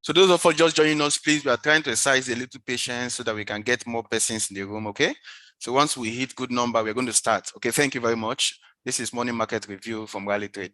So those of us just joining us, please, we are trying to exercise a little patience so that we can get more persons in the room, okay? So once we hit good number, we're going to start. Okay, thank you very much. This is Morning Market Review from Rally Trade.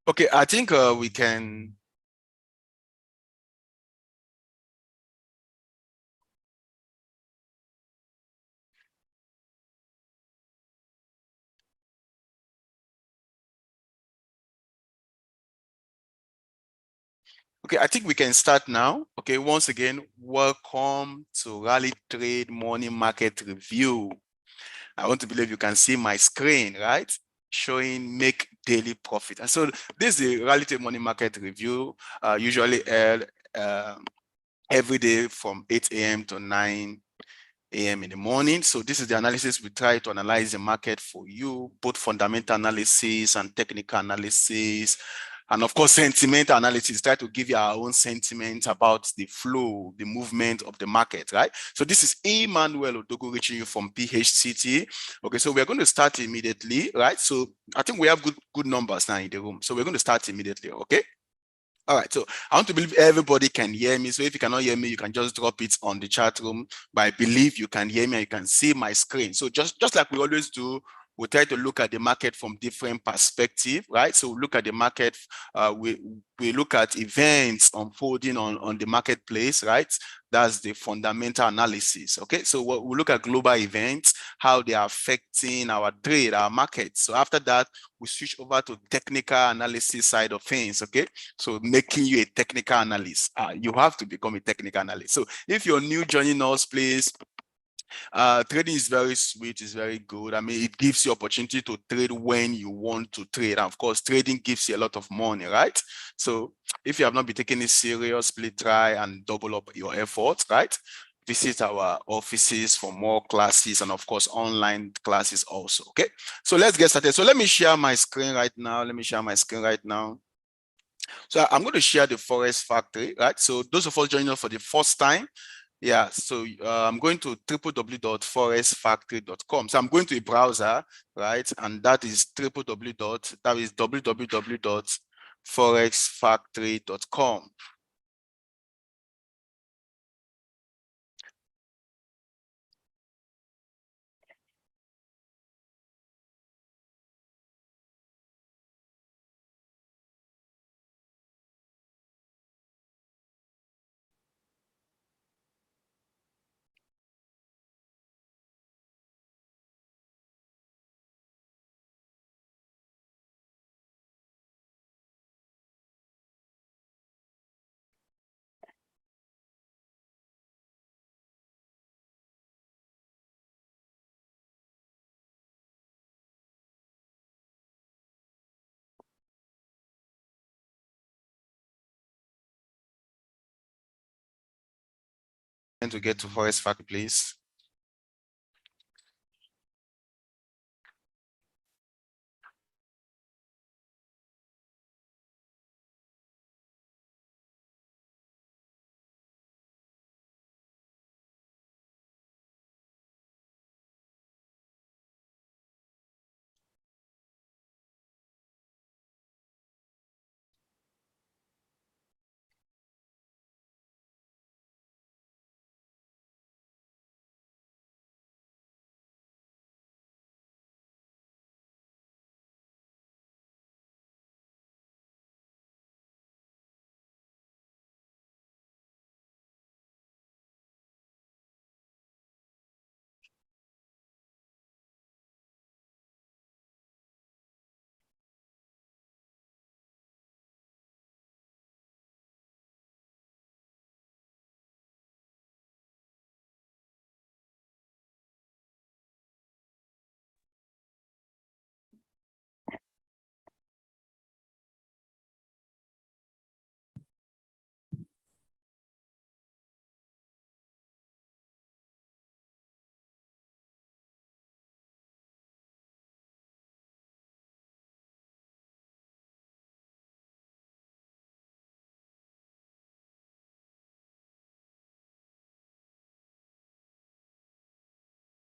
Okay, I think we can. Okay, I think we can start now. Okay, once again, welcome to Rally Trade Morning Market Review. I want to believe you can see my screen, right? Showing make daily profit. And so this is the Rally Trade Morning Market Review, usually held every day from 8 a.m. to 9 a.m. in the morning. So this is the analysis. We try to analyze the market for you, both fundamental analysis and technical analysis. And of course, sentiment analysis, try to give you our own sentiment about the flow, the movement of the market, right? So this is Emmanuel Odogo reaching you from PHCT. Okay, so we're going to start immediately, right? So I think we have good numbers now in the room. So we're going to start immediately, okay? All right, so I want to believe everybody can hear me. So if you cannot hear me, you can just drop it on the chat room. But I believe you can hear me and you can see my screen. So just like we always do, we try to look at the market from different perspectives, right? So we look at the market, we look at events unfolding on the marketplace, right? That's the fundamental analysis, okay? So we look at global events, how they are affecting our trade, our market. So after that, we switch over to technical analysis side of things, okay? So making you a technical analyst, you have to become a technical analyst. So if you're new joining us, please, trading is very sweet, it's very good. I mean, it gives you opportunity to trade when you want to trade. And of course, trading gives you a lot of money, right? So if you have not been taking it serious, please try and double up your efforts, right? Visit our offices for more classes and of course, online classes also, okay? So let's get started. So let me share my screen right now. So I'm going to share the Forex Factory, right? So those of us joining us for the first time, yeah, so I'm going to www.forexfactory.com. So I'm going to a browser, right? And that is www.forexfactory.com. And to get to Forex Factory, please.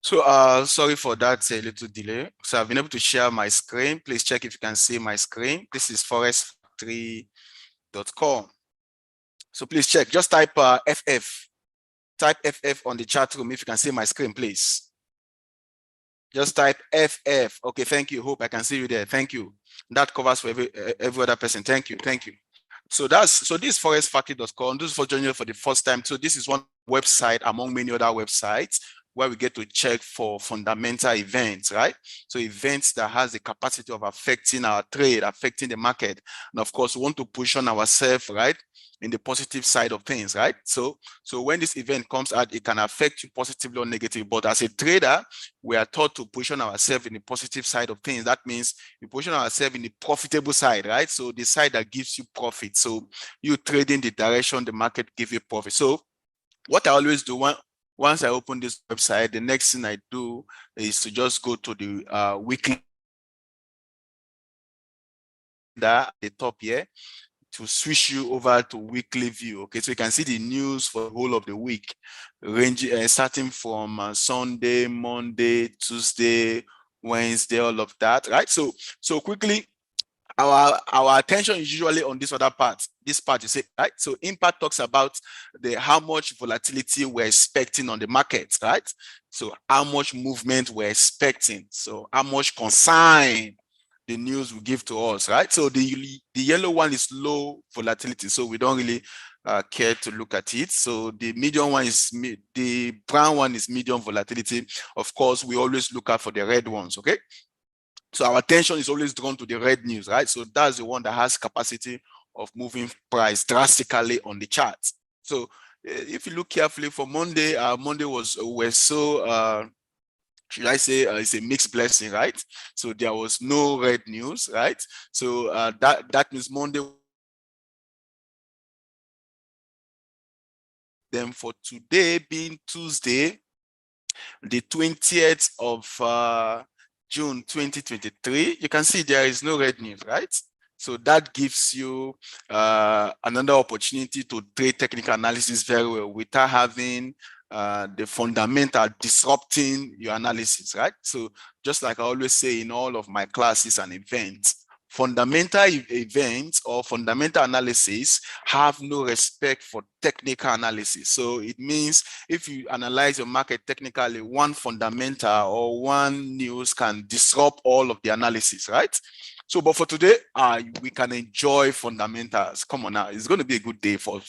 So sorry for that little delay. So I've been able to share my screen. Please check if you can see my screen. This is forexfactory.com. So please check, just type FF. Type FF on the chat room if you can see my screen, please. Just type FF. Okay, thank you. Hope I can see you there. Thank you. That covers for every other person. Thank you. Thank you. So this is forexfactory.com. This is for joining you for the first time. So this is one website among many other websites where we get to check for fundamental events, right? So events that has the capacity of affecting our trade, affecting the market. And of course, we want to position ourselves, right, in the positive side of things, right? So when this event comes out, it can affect you positively or negatively. But as a trader, we are taught to position ourselves in the positive side of things. That means we position ourselves in the profitable side, right? So the side that gives you profit. So you trading the direction the market gives you profit. So what I always do once I open this website, the next thing I do is to just go to the weekly at the top here to switch you over to weekly view. Okay, so you can see the news for the whole of the week, ranging starting from Sunday, Monday, Tuesday, Wednesday, all of that, right? So quickly, our attention is usually on this other part. This part you say, right? So impact talks about how much volatility we're expecting on the market, right? So how much movement we're expecting. So how much consign the news will give to us, right? So the yellow one is low volatility, so we don't really care to look at it. So the medium one is the brown one is medium volatility. Of course, we always look out for the red ones, okay? So our attention is always drawn to the red news, right? So that's the one that has capacity of moving price drastically on the chart. So if you look carefully for Monday, Monday was so should I say it's a mixed blessing, right? So there was no red news, right? So that means Monday. Then for today being Tuesday, the 20th of June 2023, you can see there is no red news, right? So that gives you another opportunity to trade technical analysis very well without having the fundamental disrupting your analysis, right? So just like I always say in all of my classes and events, fundamental events or fundamental analysis have no respect for technical analysis. So it means if you analyze your market technically, one fundamental or one news can disrupt all of the analysis, right? So, but for today, we can enjoy fundamentals. Come on now, it's going to be a good day for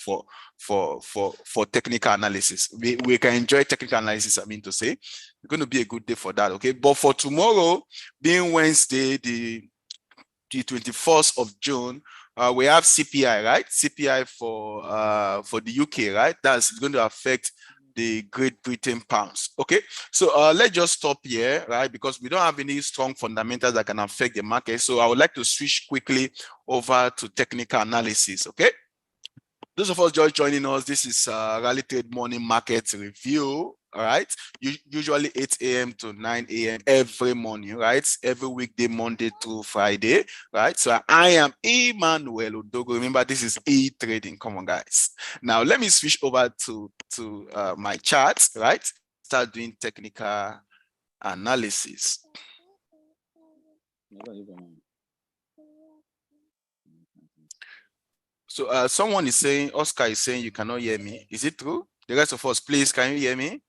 technical analysis. We can enjoy technical analysis. I mean to say, it's going to be a good day for that. Okay, but for tomorrow, being Wednesday, the 21st of June, we have CPI, right? CPI for the UK, right? That's going to affect the Great Britain pounds. Okay, so let's just stop here, right? Because we don't have any strong fundamentals that can affect the market. So I would like to switch quickly over to technical analysis. Okay. Those of us just joining us, this is Rally Trade Morning Market Review. All right, usually 8 a.m. to 9 a.m. every morning, right? Every weekday, Monday through Friday, right? So I am Emmanuel Odogo. Remember, this is e-trading. Come on, guys. Now let me switch over to my charts, right? Start doing technical analysis. So someone is saying, Oscar is saying you cannot hear me. Is it true? The rest of us, please, can you hear me?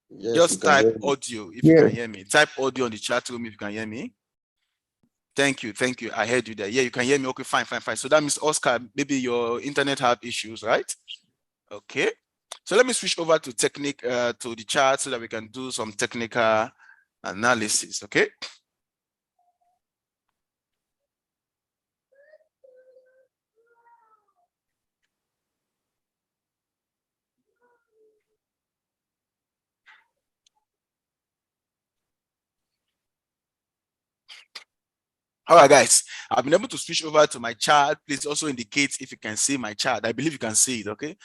Yes, just type audio if you can hear me. Type audio on the chat room if you can hear me. Thank you. Thank you. I heard you there. Yeah, you can hear me. Okay, fine. So that means, Oscar, maybe your internet have issues, right? Okay. So let me switch over to to the chart so that we can do some technical analysis. Okay. All right, guys, I've been able to switch over to my chart. Please also indicate if you can see my chart. I believe you can see it, okay?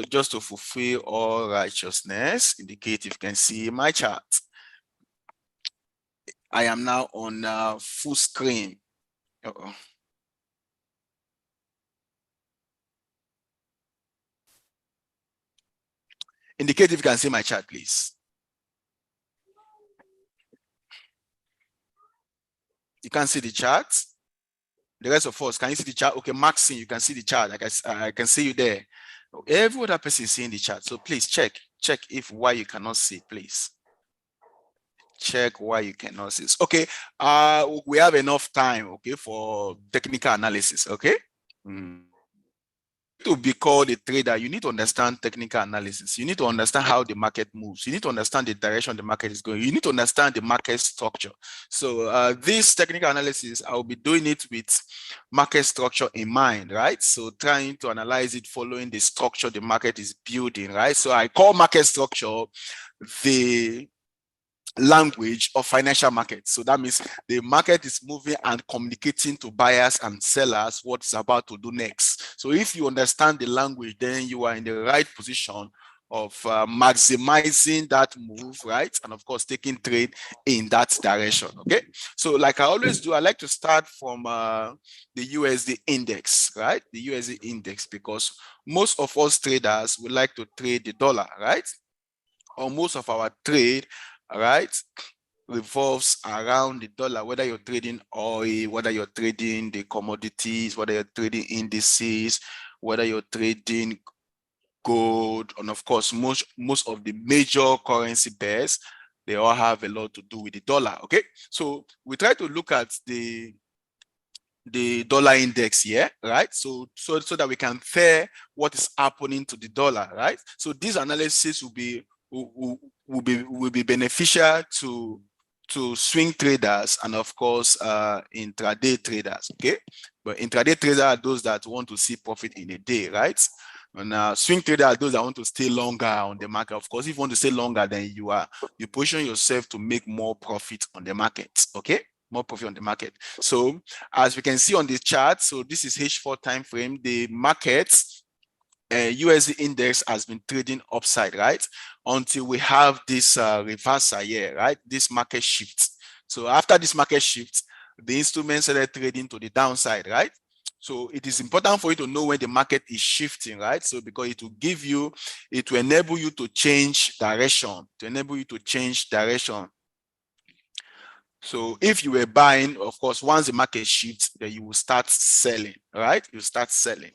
Just to fulfill all righteousness, indicate if you can see my chart. I am now on full screen. Uh-oh. Indicate if you can see my chart, please. You can see the chart. The rest of us, can you see the chart? Okay, Maxine, you can see the chart. I can see you there. Every other person is seeing the chart. So please check if why you cannot see, please. Check why you cannot see. Okay, we have enough time, okay, for technical analysis, okay? To be called a trader, you need to understand technical analysis. You need to understand how the market moves. You need to understand the direction the market is going. You need to understand the market structure. So this technical analysis, I'll be doing it with market structure in mind, right? So trying to analyze it following the structure the market is building, right? So I call market structure the language of financial markets. So that means the market is moving and communicating to buyers and sellers what it's about to do next. So if you understand the language, then you are in the right position of maximizing that move, right? And of course, taking trade in that direction, okay? So like I always do, I like to start from the USD index, right? The USD index, because most of us traders would like to trade the dollar, right? Or most of our trade, right, revolves around the dollar, whether you're trading oil, whether you're trading the commodities, whether you're trading indices, whether you're trading gold, and of course, most of the major currency pairs, they all have a lot to do with the dollar, okay? So we try to look at the dollar index here, right? So that we can compare what is happening to the dollar, right? So this analysis will be beneficial to swing traders and of course intraday traders, okay? But intraday traders are those that want to see profit in a day, right? And swing traders are those that want to stay longer on the market. Of course, if you want to stay longer, then you position yourself to make more profit on the market, okay? More profit on the market. So as we can see on this chart, so this is H4 time frame, the markets USD index has been trading upside, right? Until we have this reversal here, right? This market shift. So after this market shift, the instrument started trading to the downside, right? So it is important for you to know when the market is shifting, right? So because it will enable you to change direction, So if you were buying, of course, once the market shifts, then you will start selling, right? You start selling.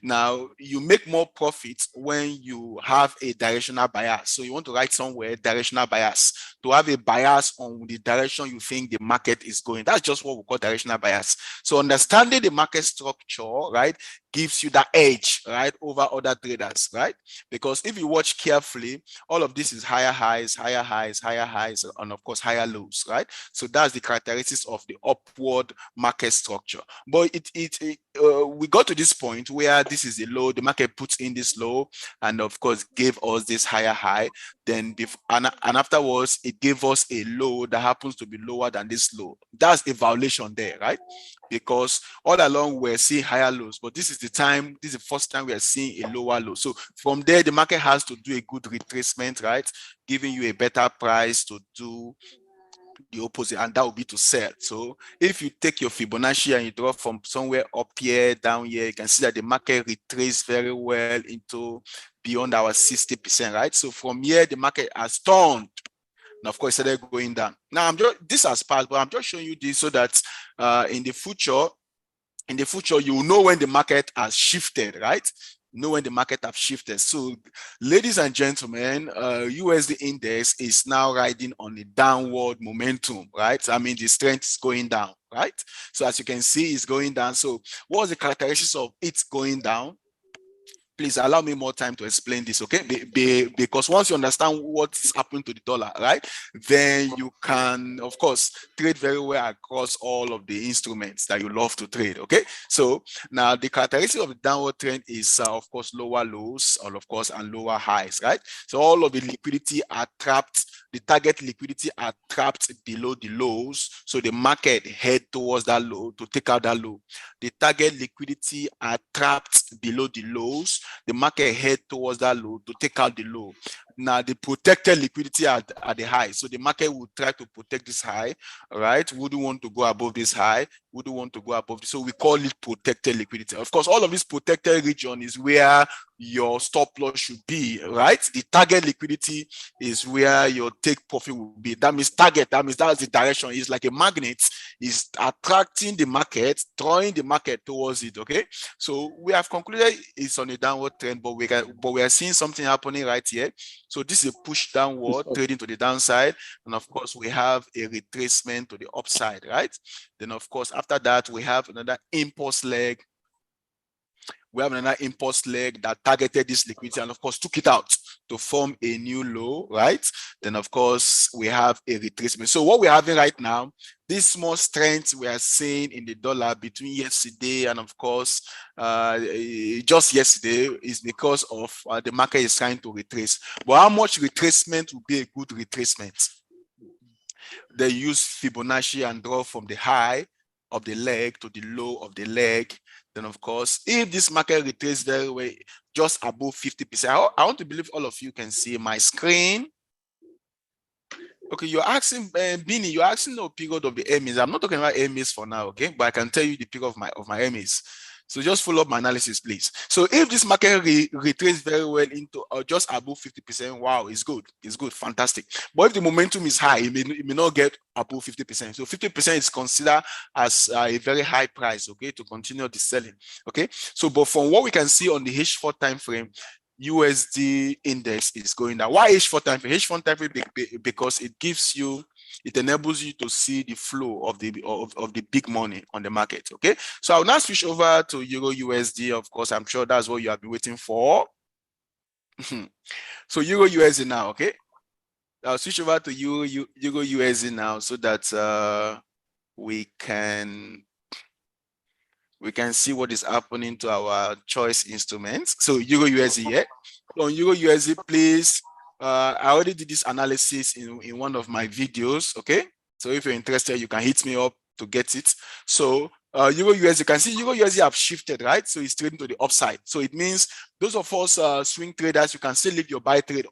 Now, you make more profits when you have a directional bias. So you want to write somewhere directional bias, to have a bias on the direction you think the market is going. That's just what we call directional bias. So understanding the market structure, right, gives you that edge, right, over other traders, right? Because if you watch carefully, all of this is higher highs, and of course higher lows, right? So that's the characteristics of the upward market structure. But we got to this point where this is a low, the market puts in this low, and of course gave us this higher high. Then and afterwards it gave us a low that happens to be lower than this low. That's a violation there, right? Because all along we're seeing higher lows, but this is the first time we are seeing a lower low. So from there, the market has to do a good retracement, right? Giving you a better price to do the opposite, and that will be to sell. So if you take your Fibonacci and you draw from somewhere up here, down here, you can see that the market retraced very well into beyond our 60%, right? So from here, the market has turned. And of course, it started going down. Now, this has passed, but I'm just showing you this so that in the future, you will know when the market has shifted, right? Know when the market have shifted. So, ladies and gentlemen, USD index is now riding on a downward momentum, right? I mean, the strength is going down, right? So, as you can see, it's going down. So, what's the characteristics of it going down? Please allow me more time to explain this, okay? Because once you understand what is happening to the dollar, right, then you can, of course, trade very well across all of the instruments that you love to trade, okay? So now the characteristic of the downward trend is, of course, lower lows, of course, and lower highs, right? So all of the liquidity are trapped. The target liquidity are trapped below the lows. So the market head towards that low to take out that low. The target liquidity are trapped below the lows. The market head towards that low to take out the low. Now the protected liquidity at the high. So the market will try to protect this high, right? Wouldn't want to go above this high, wouldn't want to go above this. So we call it protected liquidity. Of course, all of this protected region is where your stop loss should be, right? The target liquidity is where your take profit will be. That means target, that means that's the direction. It's like a magnet, is attracting the market, drawing the market towards it. Okay, so we have concluded it's on a downward trend, but we are seeing something happening right here. So this is a push downward, trading to the downside, and of course we have a retracement to the upside, right? Then of course after that we have another impulse leg. We have another impulse leg that targeted this liquidity and of course took it out to form a new low, right? Then of course we have a retracement. So what we're having right now, this small strength we are seeing in the dollar between yesterday and of course just yesterday is because of the market is trying to retrace. But how much retracement would be a good retracement? They use Fibonacci and draw from the high of the leg to the low of the leg. Then of course, if this market retraces very well, just above 50%, I want to believe all of you can see my screen. Okay, you're asking, Bini, you're asking the period of the MAs. I'm not talking about MAs for now, okay? But I can tell you the period of my MAs. So just follow up my analysis, please. So if this market retraces very well into just above 50%, wow, it's good. It's good, fantastic. But if the momentum is high, it may not get above 50%. So 50% is considered as a very high price, okay, to continue the selling, okay? So, but from what we can see on the H4 time frame, USD index is going down. Why H4 time frame? H4 time frame because it enables you to see the flow of the big money on the market. Okay, so I'll now switch over to Euro USD. Of course, I'm sure that's what you have been waiting for. So Euro USD now. Okay, I'll switch over to Euro USD now so that we can see what is happening to our choice instruments. So Euro USD, yeah. On Euro USD, please. I already did this analysis in one of my videos. Okay. So if you're interested, you can hit me up to get it. So Euro USD, you can see Euro USD have shifted, right? So it's trading to the upside. So it means those of us swing traders, you can still leave your buy trade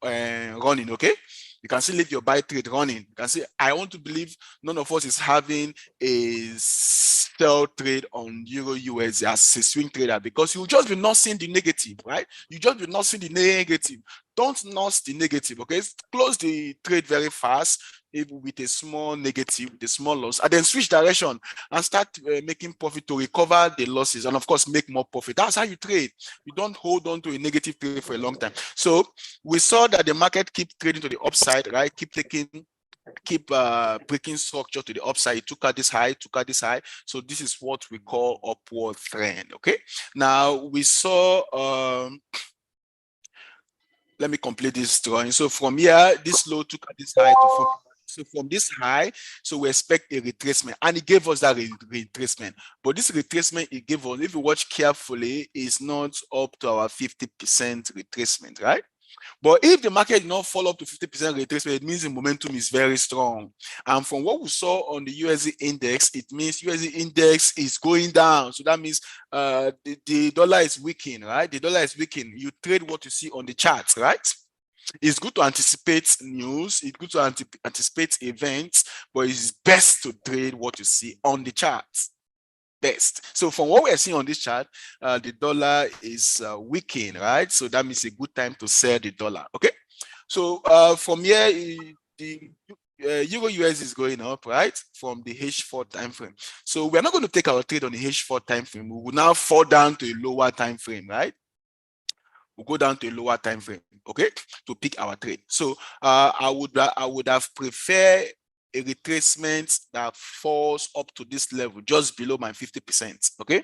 running. Okay. You can still leave your buy trade running. You can see, I want to believe none of us is having a sell trade on Euro USD as a swing trader because you just be not seeing the negative, right? You just be not seeing the negative. Don't nurse the negative, okay? Close the trade very fast with a small negative, with a small loss, and then switch direction and start making profit to recover the losses and of course make more profit. That's how you trade. You don't hold on to a negative trade for a long time. So we saw that the market keep trading to the upside, right? Keep breaking structure to the upside. It took out this high, So this is what we call upward trend. Okay. Now we saw let me complete this drawing. So from here, this low took out this high to form. So from this high, so we expect a retracement, and it gave us that retracement. But this retracement it gave us, if you watch carefully, is not up to our 50% retracement, right? But if the market did not fall up to 50% retracement, it means the momentum is very strong. And from what we saw on the USD index, it means USD index is going down. So that means the dollar is weakening, right? The dollar is weakening. You trade what you see on the charts, right? It's good to anticipate news. It's good to anticipate events, but it's best to trade what you see on the charts. Best. So from what we're seeing on this chart, the dollar is weakening, right? So that means a good time to sell the dollar. Okay. So from here, the Euro US is going up, right? From the H4 time frame. So we're not going to take our trade on the H4 time frame. We will now fall down to a lower time frame, right? We'll go down to a lower time frame, okay, to pick our trade. So I would have preferred a retracement that falls up to this level, just below my 50%, okay?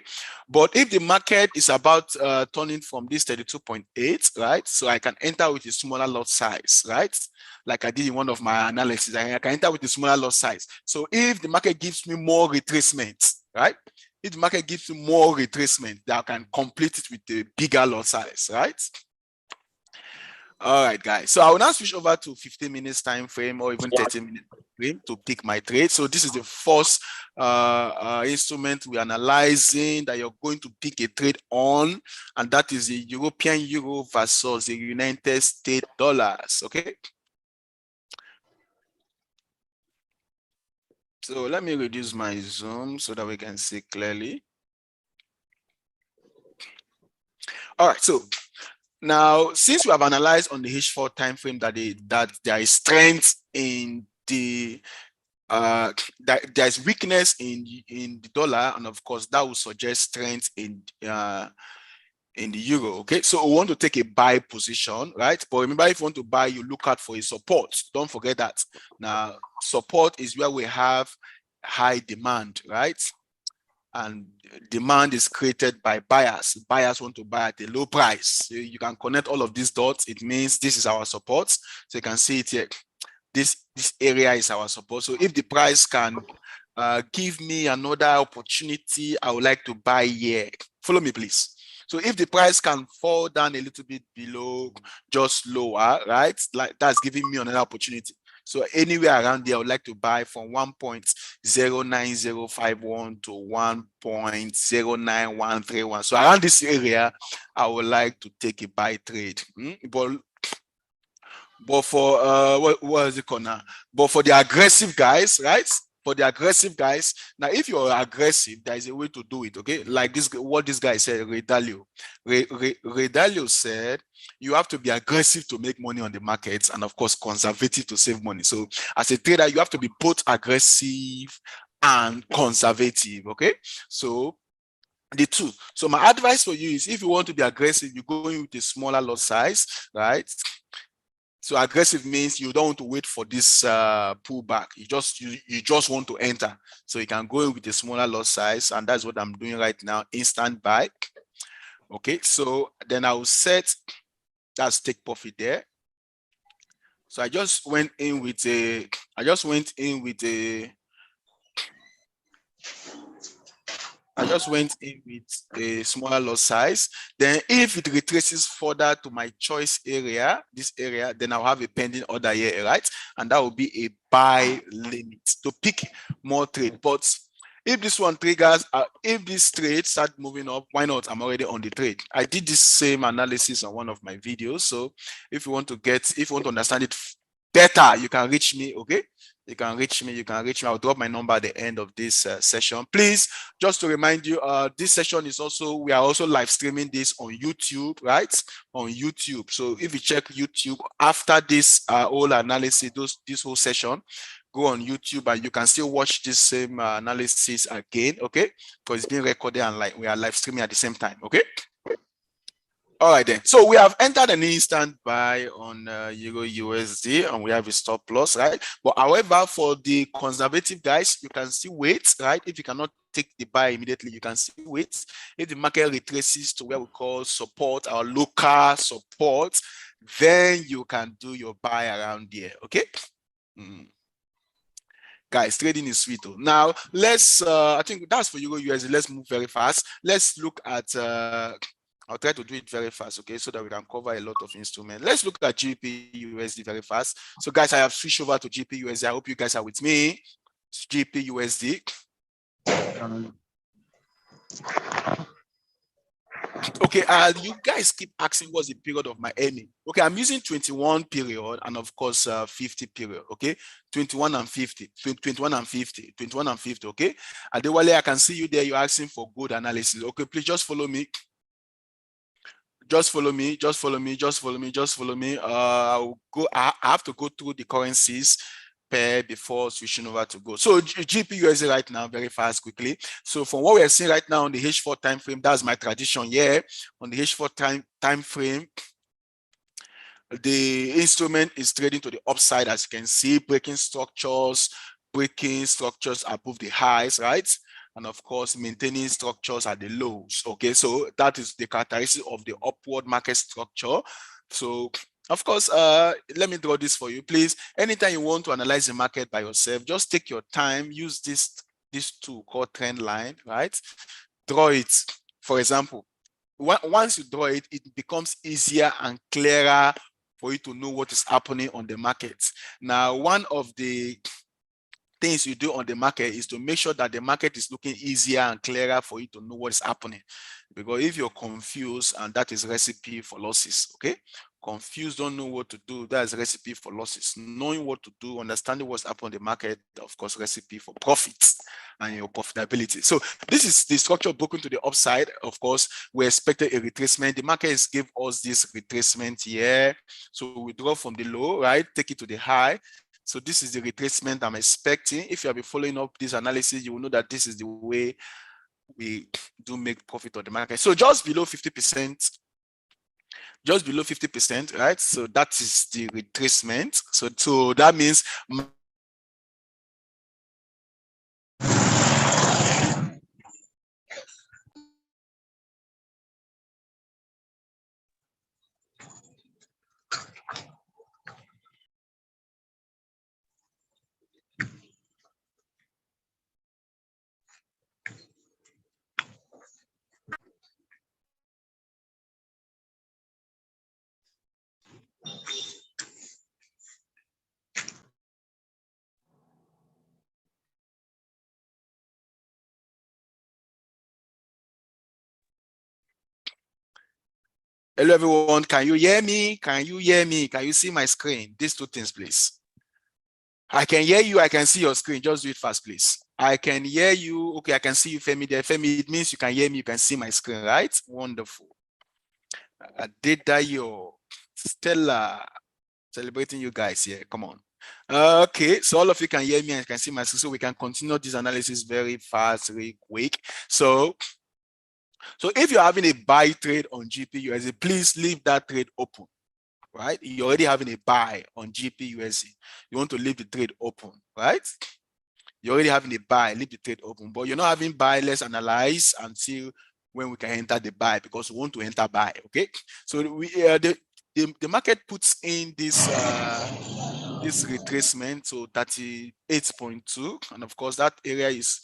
But if the market is about turning from this 32.8, right? So I can enter with a smaller lot size, right? Like I did in one of my analysis, I can enter with a smaller lot size. So if the market gives me more retracements, right? If the market gives me more retracement, that I can complete it with a bigger lot size, right? All right, guys. So I will now switch over to 15 minutes time frame or even 30-minute frame to pick my trade. So this is the first instrument we're analyzing that you're going to pick a trade on, and that is the European euro versus the United States dollars. Okay. So let me reduce my zoom so that we can see clearly. All right. So now, since we have analyzed on the H4 time frame that there is strength in the that there's weakness in the dollar, and of course that will suggest strength in the euro. Okay, so we want to take a buy position, right? But remember, if you want to buy, you look out for a support. Don't forget that. Now, support is where we have high demand, right? And demand is created by buyers. Buyers want to buy at a low price. You can connect all of these dots. It means this is our support. So you can see it here. This area is our support. So if the price can give me another opportunity, I would like to buy here. Follow me, please. So if the price can fall down a little bit below, just lower, right? Like that's giving me another opportunity. So anywhere around there, I would like to buy from 1.09051 to 1.09131. So around this area, I would like to take a buy trade. But for what is it called now? But for the aggressive guys, right? For the aggressive guys, now if you're aggressive, there is a way to do it. Okay, like this, what this guy said, Ray Dalio. Ray Dalio said you have to be aggressive to make money on the markets, and of course conservative to save money. So as a trader, you have to be both aggressive and conservative. Okay, so the two. So my advice for you is, if you want to be aggressive, you go in with a smaller lot size, right? So aggressive means you don't want to wait for this pullback. You just want to enter. So you can go in with a smaller lot size, and that's what I'm doing right now. Instant buy. Okay, so then I will set that take profit there. So I just went in with a smaller lot size. Then if it retraces further to my choice area, this area, then I'll have a pending order here, right? And that will be a buy limit to pick more trade. But if this one triggers, if this trade start moving up, why not? I'm already on the trade. I did this same analysis on one of my videos. So if you want to understand it better, you can reach me, okay? You can reach me. I'll drop my number at the end of this session. Please, just to remind you, this session is we are also live streaming this on YouTube, right? On YouTube. So if you check YouTube after this whole analysis, this whole session, go on YouTube and you can still watch this same analysis again, okay? Because it's being recorded and we are live streaming at the same time, okay? All right then. So we have entered an instant buy on Euro USD, and we have a stop loss, right? But however, for the conservative guys, you can still wait, right? If you cannot take the buy immediately, you can still wait. If the market retraces to where we call support, our local support, then you can do your buy around there, okay? Guys, trading is sweet. Now let's I think that's for Euro USD. Let's move very fast. Let's look at I'll try to do it very fast, okay, so that we can cover a lot of instruments. Let's look at GBP USD very fast. So guys, I have switched over to GBP USD. I hope you guys are with me. It's GBP USD. Okay, you guys keep asking what's the period of my earning. Okay, I'm using 21 period and of course 50 period. Okay, 21 and 50, 21 and 50, 21 and 50. Okay, Adewale, I can see you there. You're asking for good analysis. Okay, please just follow me. Just follow me. I have to go through the currencies pair before switching over to go. So GBP USD right now, very fast, quickly. So from what we are seeing right now on the H4 time frame, that's my tradition here. On the H4 time frame, the instrument is trading to the upside, as you can see, breaking structures above the highs, right? And of course, maintaining structures at the lows. Okay, so that is the characteristic of the upward market structure. So of course, let me draw this for you, please. Anytime you want to analyze the market by yourself, just take your time, use this tool called trend line, right? Draw it. For example, once you draw it, it becomes easier and clearer for you to know what is happening on the market. Now, one of the things you do on the market is to make sure that the market is looking easier and clearer for you to know what is happening. Because if you're confused, and that is recipe for losses, okay? Confused, don't know what to do, that's recipe for losses. Knowing what to do, understanding what's happening on the market, of course, recipe for profits and your profitability. So this is the structure broken to the upside. Of course, we expected a retracement. The market has give us this retracement here. So we draw from the low, right? Take it to the high. So this is the retracement I'm expecting. If you have been following up this analysis, you will know that this is the way we do make profit on the market. So just below 50%, right? So that is the retracement. So that means hello everyone, can you hear me? Can you hear me? Can you see my screen? These two things, please. I can hear you, I can see your screen. Just do it fast, please. I can hear you. Okay, I can see you, Femi there. Femi, it means you can hear me, you can see my screen, right? Wonderful. Adedayo, Stella, celebrating you guys here. Come on. Okay, so all of you can hear me and can see my screen, so we can continue this analysis very fast, very quick. So if you're having a buy trade on GPUSD, please leave that trade open, right? You're already having a buy on GPUSD. You want to leave the trade open, right? You're already having a buy, leave the trade open, but you're not having buy. Let's analyze until when we can enter the buy, because we want to enter buy. Okay, so the market puts in this this retracement, so 38.2, and of course that area is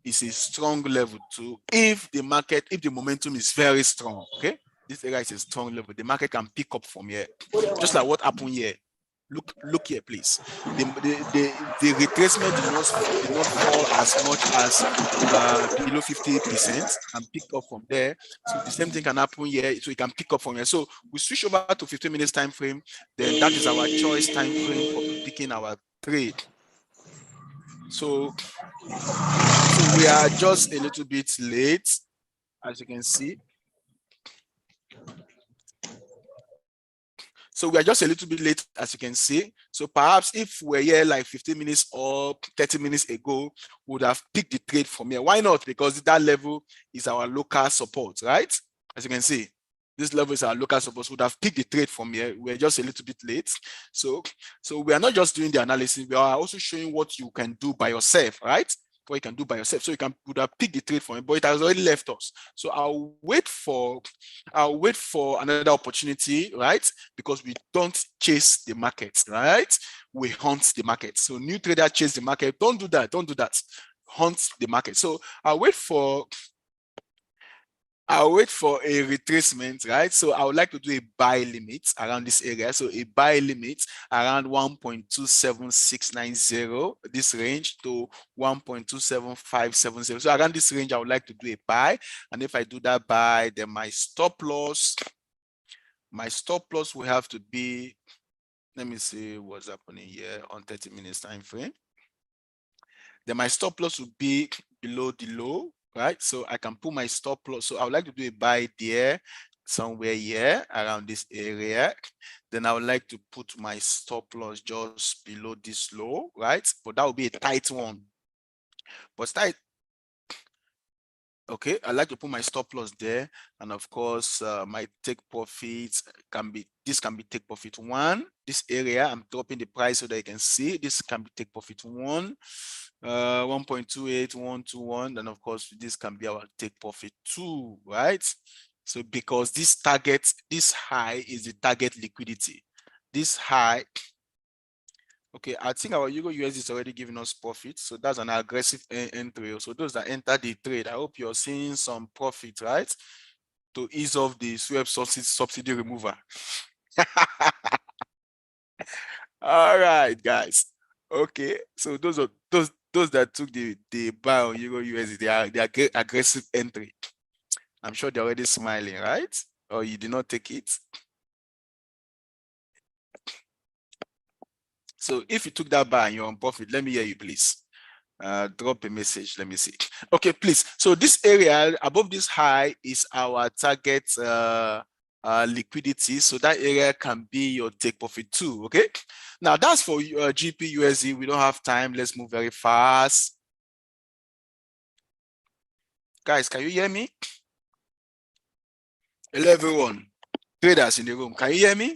a strong level too. If the momentum is very strong, okay, this area is a strong level, the market can pick up from here, just like what happened here. Look here, please. The retracement did not fall as much as below 50% and pick up from there. So the same thing can happen here. So it can pick up from here. So we switch over to 15 minutes time frame. Then that is our choice time frame for picking our trade. So we are just a little bit late, as you can see. So we are just a little bit late, as you can see. So perhaps if we're here like 15 minutes or 30 minutes ago, we would have picked the trade from here. Why not? Because that level is our local support, right? As you can see, this level is our local support. We would have picked the trade from here. We're just a little bit late. So we are not just doing the analysis. We are also showing what you can do by yourself, right? What you can do by yourself. So you would have picked the trade from it, but it has already left us. So I'll wait for another opportunity, right? Because we don't chase the market, right? We hunt the market. So new trader chase the market. Don't do that. Don't do that. Hunt the market. So I'll wait for a retracement, right? So I would like to do a buy limit around this area. So a buy limit around 1.27690, this range, to 1.27570. So around this range, I would like to do a buy. And if I do that buy, then my stop loss will have to be, let me see what's happening here on 30 minutes time frame. Then my stop loss will be below the low, right? So I can put my stop loss. So I would like to do a buy there, somewhere here around this area. Then I would like to put my stop loss just below this low, right? But that would be a tight one. But tight. Okay, I like to put my stop loss there, and of course, my take profits can be take profit 1. This area, I'm dropping the price so that you can see. This can be take profit 1, 1.28121, and of course, this can be our take profit 2, right? So because this high is the target liquidity. This high. Okay, I think our Euro USD is already giving us profit. So that's an aggressive entry. So those that enter the trade, I hope you're seeing some profit, right? To ease off the SWEP subsidy remover. All right, guys. Okay, so those that took the buy on Euro USD, they are aggressive entry. I'm sure they're already smiling, right? Or you did not take it. So if you took that buy and you're on profit, let me hear you, please. Drop a message. Let me see. Okay, please. So this area above this high is our target liquidity. So that area can be your take profit too. Okay. Now that's for GP USD. We don't have time. Let's move very fast. Guys, can you hear me? Hello, everyone. Traders in the room. Can you hear me?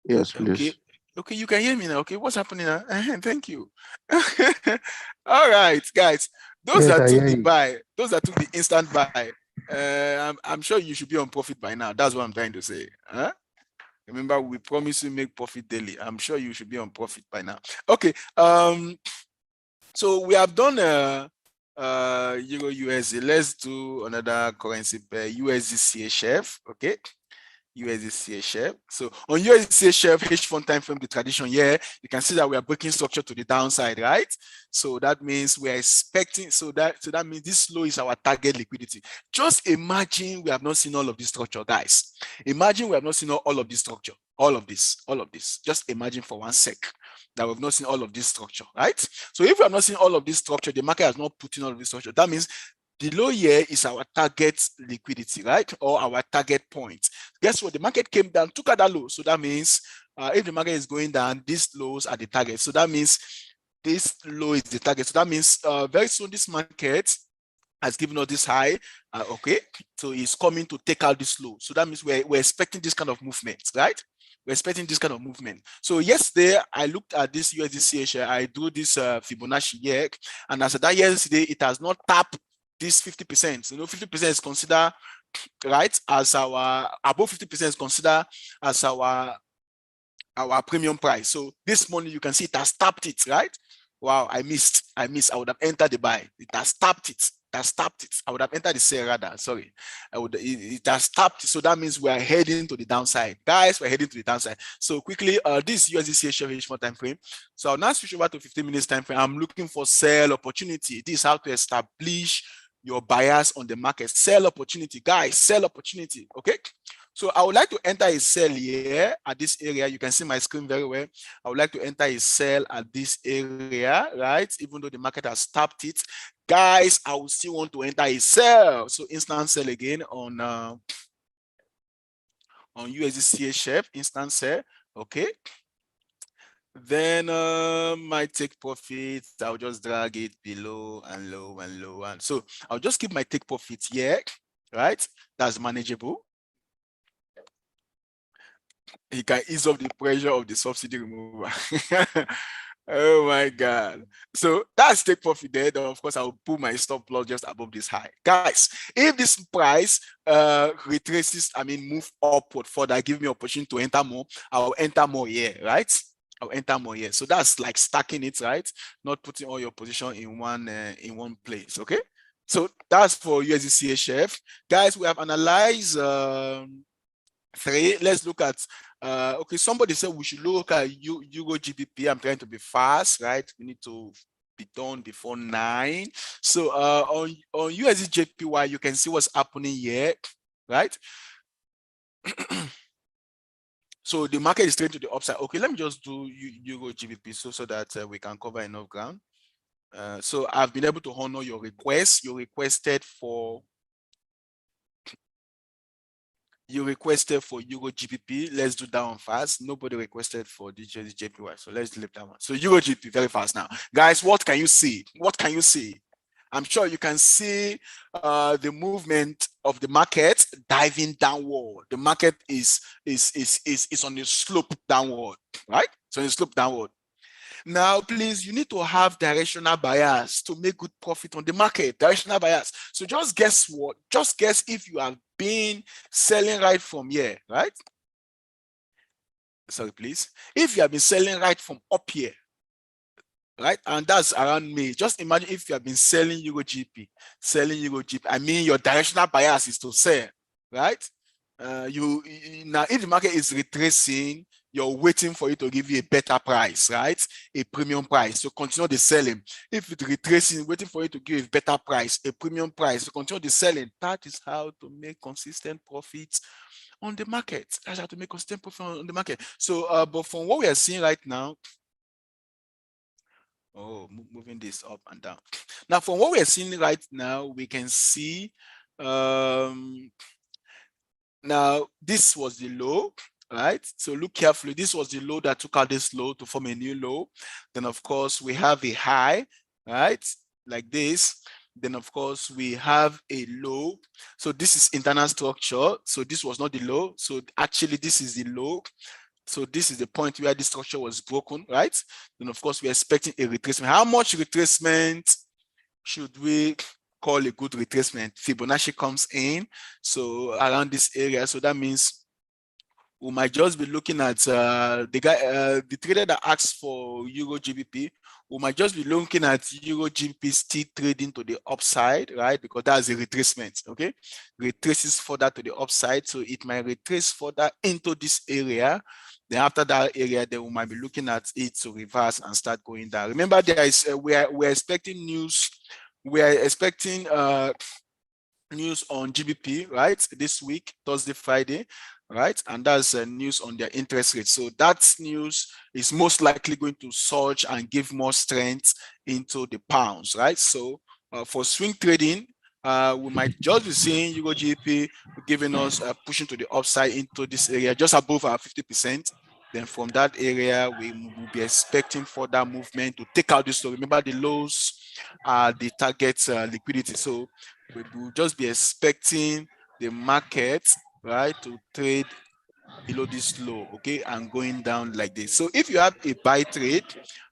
Yes, please. Okay. Okay, you can hear me now. Okay, what's happening now? Thank you. All right, guys. Those Yes, that I took hear the you. buy, those that took the instant buy, I'm sure you should be on profit by now. That's what I'm trying to say. Huh? Remember, we promise to make profit daily. I'm sure you should be on profit by now. Okay. So we have done Euro USD. Let's do another currency pair, USD CHF. Okay. USD CHF. So on USD CHF H fund time frame, the tradition here, you can see that we are breaking structure to the downside, right? So that means we are expecting, so that means this low is our target liquidity. Just imagine we have not seen all of this structure, guys. Imagine we have not seen all of this structure, all of this. Just imagine for 1 sec that we've not seen all of this structure, right? So if we have not seen all of this structure, the market has not put in all of this structure. That means the low here is our target liquidity, right? Or our target point. Guess what? The market came down, took out that low. So that means if the market is going down, these lows are the target. So that means this low is the target. So that means very soon this market has given us this high. Okay. So it's coming to take out this low. So that means we're expecting this kind of movement, right? We're expecting this kind of movement. So yesterday I looked at this USD CHF. I do this Fibonacci here, and as of that yesterday, it has not tapped this 50%. You know, 50% is considered, right, as our above 50% is considered as our premium price. So this morning you can see it has tapped it, right? Wow, I missed. I would have entered the buy. It has tapped it. I would have entered the sell rather. Sorry. It has tapped. So that means we are heading to the downside. Guys, we're heading to the downside. So quickly, this USD CHF H4 time frame. So I'll now switch over to 15 minutes time frame. I'm looking for sell opportunity. This is how to establish your bias on the market. Sell opportunity. Guys, sell opportunity. Okay. So I would like to enter a sell here at this area. You can see my screen very well. I would like to enter a sell at this area, right? Even though the market has tapped it. Guys, I will still want to enter a sell. So instant sell again on USD CHF, instant sell. Okay. Then my take profit, I'll just drag it below and low and low. And so I'll just keep my take profit here, right? That's manageable. He can ease off the pressure of the subsidy removal. Oh my God. So that's take profit there. Then of course, I'll put my stop loss just above this high. Guys, if this price retraces, move upward further, give me opportunity to enter more, I'll enter more here, right? I'll enter more here. So that's like stacking it, right? Not putting all your position in one place. Okay. So that's for USD CHF. Guys, we have analyzed 3. Let's look at okay, somebody said we should look at Euro GBP. I'm trying to be fast, right? We need to be done before 9. So on USD JPY, you can see what's happening here, right? So the market is straight to the upside. Okay, let me just do Euro GBP so that we can cover enough ground. So I've been able to honor your request. You requested for Euro GBP. Let's do that one fast. Nobody requested for JPY. So let's leave that one. So Euro GBP very fast now. Guys, what can you see? What can you see? I'm sure you can see the movement of the market diving downward. The market is on a slope downward, right? So on a slope downward. Now, please, you need to have directional bias to make good profit on the market. Directional bias. So just guess what? Just guess if you have been selling right from here, right? Sorry, please. If you have been selling right from up here, right? And that's around May. Just imagine if you have been selling Euro GP, your directional bias is to sell, right? Now if the market is retracing, you're waiting for it to give you a better price, right? A premium price. So continue the selling. If it's retracing, waiting for it to give a better price, a premium price, so continue the selling. That is how to make consistent profits on the market. That's how to make consistent profit on the market. So, but from what we are seeing right now, moving this up and down. Now, from what we are seeing right now, we can see now this was the low, right? So look carefully. This was the low that took out this low to form a new low. Then, of course, we have a high, right? Like this. Then, of course, we have a low. So this is internal structure. So this was not the low. So actually, this is the low. So this is the point where this structure was broken, right? Then, of course, we're expecting a retracement. How much retracement should we call a good retracement? Fibonacci comes in, so around this area. So that means we might just be looking at the trader that asked for Euro GBP. We might just be looking at Euro GBP still trading to the upside, right? Because that's a retracement, okay? Retraces further to the upside, so it might retrace further into this area. Then after that area, then we might be looking at it to reverse and start going down. Remember, there is we're expecting news. We are expecting news on GBP, right? This week, Thursday, Friday, right? And that's news on their interest rate. So that news is most likely going to surge and give more strength into the pounds, right? So for swing trading, we might just be seeing Euro GBP giving us pushing to the upside into this area, just above our 50%. Then from that area, we will be expecting further movement to take out this low. Remember, the lows are the target liquidity. So we will just be expecting the market, right, to trade below this low, okay, and going down like this. So if you have a buy trade,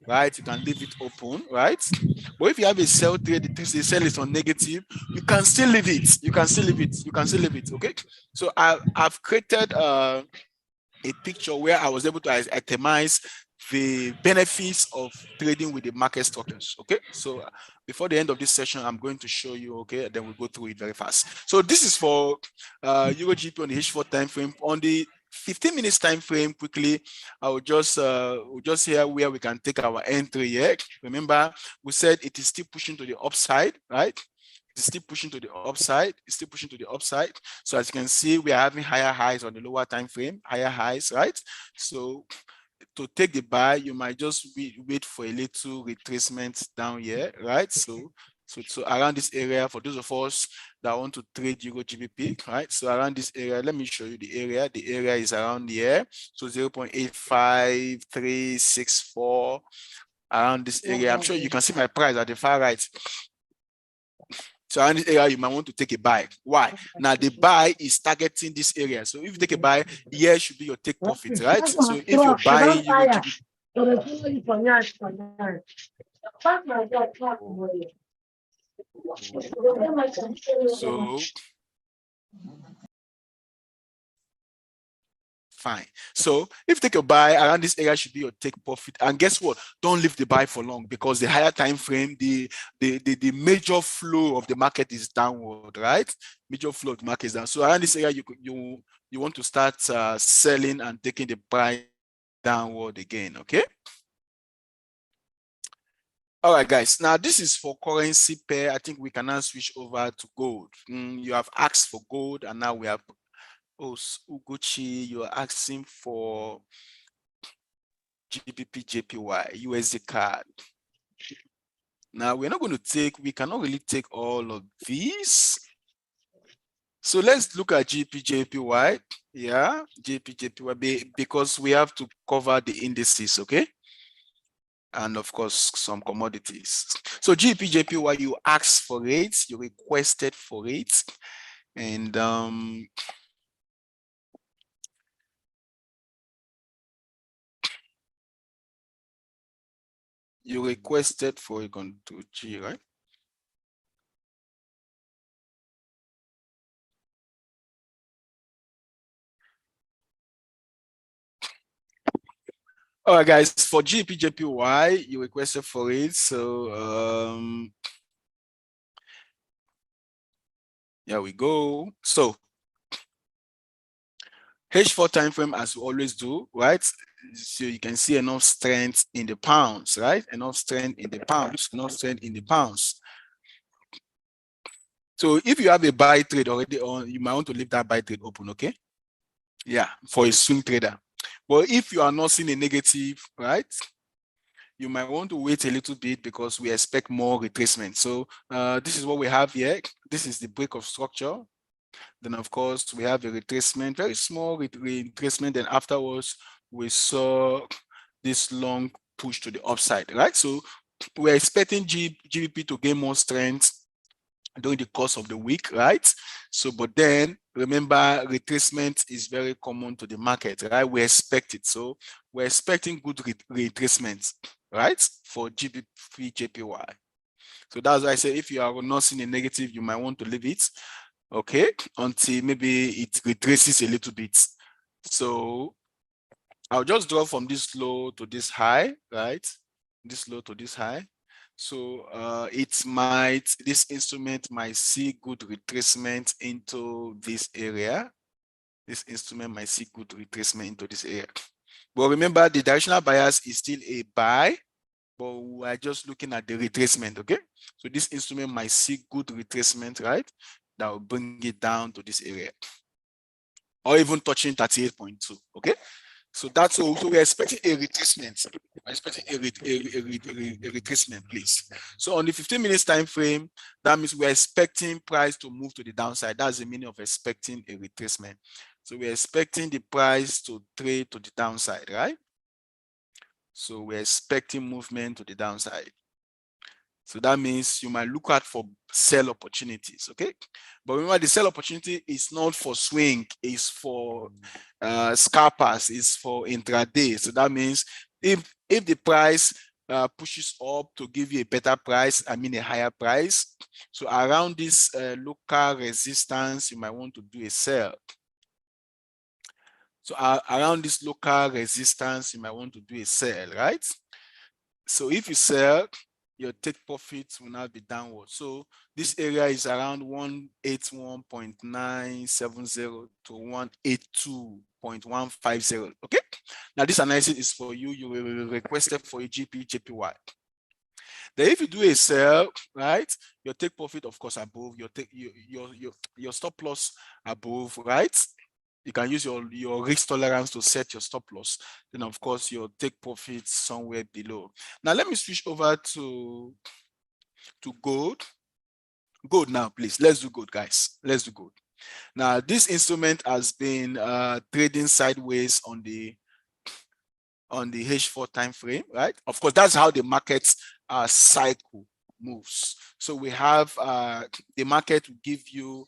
right, you can leave it open, right? But if you have a sell trade, the sell is on negative, you can still leave it. You can still leave it. You can still leave it, okay? So I've created a picture where I was able to itemize the benefits of trading with the market structures, okay? So before the end of this session, I'm going to show you, okay, and then we'll go through it very fast. So this is for Euro GBP on the H4 time frame. On the 15 minutes time frame, quickly, I will just here where we can take our entry here. Remember, we said it is still pushing to the upside, right? It's still pushing to the upside. It's still pushing to the upside. So as you can see, we are having higher highs on the lower time frame, higher highs, right? So to take the buy, you might just wait for a little retracement down here, right? So around this area, for those of us that want to trade Euro GBP, right? So around this area, let me show you the area. The area is around here. So 0.85364 around this area. I'm sure you can see my price at the far right. So around this area, you might want to take a buy. Why? Now the buy is targeting this area. So if you take a buy, here should be your take profit, right? So if you're buying Euro GBP, so fine. So if you take a buy around this area should be your take profit. And guess what? Don't leave the buy for long, because the higher time frame, the major flow of the market is downward, right? Major flow of the market is down. So around this area, you want to start selling and taking the buy downward again, okay? All right, guys. Now this is for currency pair. I think we can now switch over to gold. You have asked for gold, and now we have Uguchi. You are asking for GBP, JPY, USD card. Now we're not going to take. We cannot really take all of these. So let's look at GBP, JPY. Yeah, GBP, JPY, because we have to cover the indices, okay? And of course, some commodities. So GBP, JPY, you asked for rates, you requested for rates, and you requested for a control G, right? All right, guys, for GBP, JPY, you requested for it. So here we go. So H4 time frame, as we always do, right? So you can see enough strength in the pounds, right? Enough strength in the pounds, enough strength in the pounds. So if you have a buy trade already on, you might want to leave that buy trade open, okay? Yeah, for a swing trader. But if you are not seeing a negative, right, you might want to wait a little bit because we expect more retracement. So this is what we have here. This is the break of structure. Then of course we have a retracement, very small retracement. Then afterwards we saw this long push to the upside, right? So we're expecting GBP to gain more strength during the course of the week, right? So, but then remember, retracement is very common to the market, right? We expect it. So we're expecting good retracement, right? For GBP JPY. So that's why I say if you are not seeing a negative, you might want to leave it, okay, until maybe it retraces a little bit. So I'll just draw from this low to this high, right? This low to this high. So this instrument might see good retracement into this area. This instrument might see good retracement into this area. But remember, the directional bias is still a buy, but we're just looking at the retracement, okay? So this instrument might see good retracement, right? That will bring it down to this area. Or even touching 38.2, okay? So that's also we're expecting a retracement. We're expecting a retracement, please. So on the 15 minutes time frame, that means we're expecting price to move to the downside. That's the meaning of expecting a retracement. So we're expecting the price to trade to the downside, right? So we're expecting movement to the downside. So that means you might look out for sell opportunities, okay? But remember, the sell opportunity is not for swing, it's for scalpers, it's for intraday. So that means if the price pushes up to give you a better price, I mean a higher price, so around this local resistance, you might want to do a sell. So around this local resistance, you might want to do a sell, right? So if you sell, your take profits will now be downward. So this area is around 181.970 to 182.150. Okay. Now this analysis is for you. You will request it for a GP JPY. Then if you do a sell, right, your take profit, of course, above your stop loss above, right? You can use your risk tolerance to set your stop loss. Then of course your take profit somewhere below. Now let me switch over to gold. Gold now, please. Let's do gold, guys. Let's do gold. Now this instrument has been trading sideways on the H4 time frame, right? Of course, that's how the market cycle moves. So we have the market will give you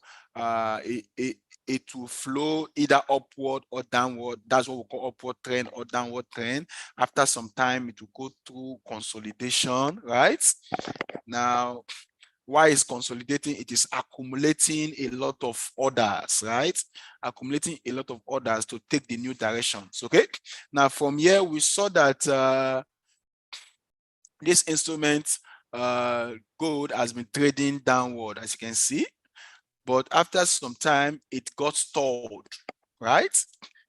it will flow either upward or downward. That's what we call upward trend or downward trend. After some time, it will go through consolidation, right? Now, why is consolidating? It is accumulating a lot of orders, right? Accumulating a lot of orders to take the new directions, okay? Now, from here, we saw that this instrument, gold, has been trading downward, as you can see. But after some time, it got stalled, right? It